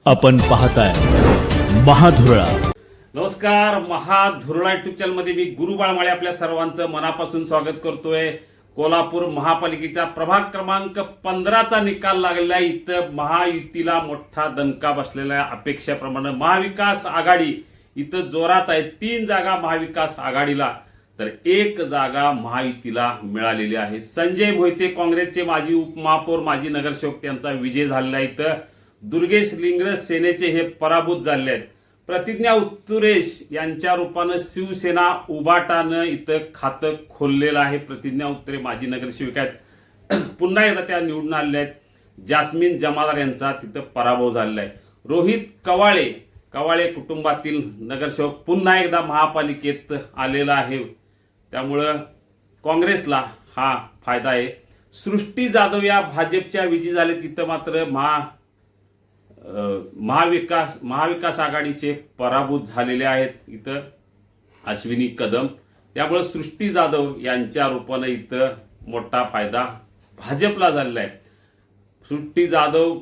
आपण पाहताय महाधुरळा. नमस्कार. महाधुरळा युट्यूब चॅनल मध्ये मी गुरु बाळमाळे आपल्या सर्वांचं मनापासून स्वागत करतोय. कोल्हापूर महापालिकेचा प्रभाग क्रमांक 15चा निकाल लागलेला आहे. इथं महायुतीला मोठा दणका बसलेला आहे. अपेक्षेप्रमाणे महाविकास आघाडी इथं जोरात आहे. 3 जागा महाविकास आघाडीला तर 1 जागा महायुतीला मिळालेली आहे. संजय मोहिते काँग्रेसचे माजी उपमहापौर माजी नगरसेवक त्यांचा विजय झालेला आहे. इथं दुर्गेश लिंगरस सेनेचे हे पराभूत झाले आहेत. प्रतिज्ञा उत्तुरेश यांच्या रूपानं शिवसेना उबाटानं इथं खातं खोललेलं आहे. प्रतिज्ञा उत्तरे माजी नगरसेविका आहेत. पुन्हा एकदा त्या निवडून आलेल्या आहेत. जास्मिन जमादार यांचा तिथं पराभव झालेला आहे. रोहित कवाळे कुटुंबातील नगरसेवक पुन्हा एकदा महापालिकेत आलेला आहे. त्यामुळं काँग्रेसला हा फायदा आहे. सृष्टी जाधव या भाजपच्या विजयी झाले. तिथं मात्र महाविकास आघाडीचे पराभूत झालेले आहेत. इथं अश्विनी कदम, त्यामुळे सृष्टी जाधव यांच्या रूपानं इथं मोठा फायदा भाजपला झालेला आहे. सृष्टी जाधव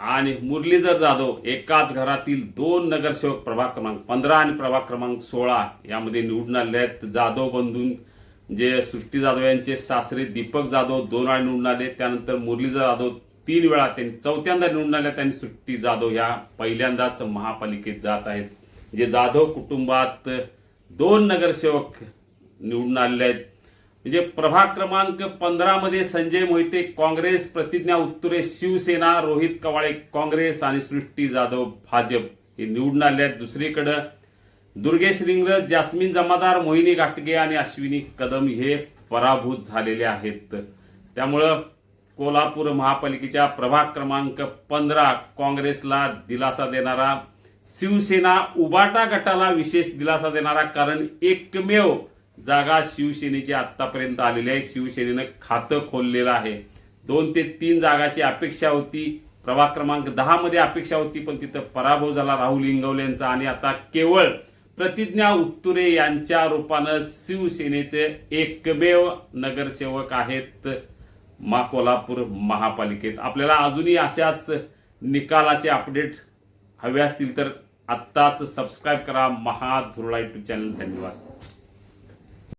आणि मुरलीधर जाधव एकाच घरातील 2 नगरसेवक प्रभाग क्रमांक 15 आणि प्रभाग क्रमांक 16 यामध्ये निवडून आले आहेत. जाधव बंधून जे सृष्टी जाधव यांचे सासरे दीपक जाधव 2 वेळा निवडून आले. त्यानंतर मुरलीधर जाधव 3 वेळा, त्यांनी 4थ्यांदा निवडून आल्या. त्यांनी सृष्टी जाधव या पहिल्यांदाच महापालिकेत जात आहेत. जे जाधव कुटुंबात 2 नगरसेवक निवडून आलेले आहेत. म्हणजे प्रभाग क्रमांक 15 मध्ये संजय मोहिते काँग्रेस, प्रतिज्ञा उत्तुरे शिवसेना, रोहित कवाळे काँग्रेस आणि सृष्टी जाधव भाजप हे निवडून आले आहेत. दुसरीकडे दुर्गेश लिंगरस, जास्मिन जमादार, मोहिनी घाटगे आणि अश्विनी कदम हे पराभूत झालेले आहेत. त्यामुळं कोल्हापूर महापालिकेच्या प्रभाग क्रमांक 15 काँग्रेसला दिलासा देणारा, शिवसेना उबाटा गटाला विशेष दिलासा देणारा, कारण एकमेव जागा शिवसेनेची आतापर्यंत आलेली आहे. शिवसेनेनं खातं खोललेलं आहे. 2 ते 3 जागाची अपेक्षा होती. प्रभाग क्रमांक 10 मध्ये अपेक्षा होती, पण तिथं पराभव झाला राहुल इंगवले यांचा. आणि आता केवळ प्रतिज्ञा उत्तुरे यांच्या रूपानं शिवसेनेचे एकमेव नगरसेवक आहेत कोल्हापूर महापालिकेत. आपल्याला अजूनही अशाच निकालाचे अपडेट हवे असतील तर आत्ताच सबस्क्राईब करा महाधुरळा युट्यूब चॅनल. धन्यवाद.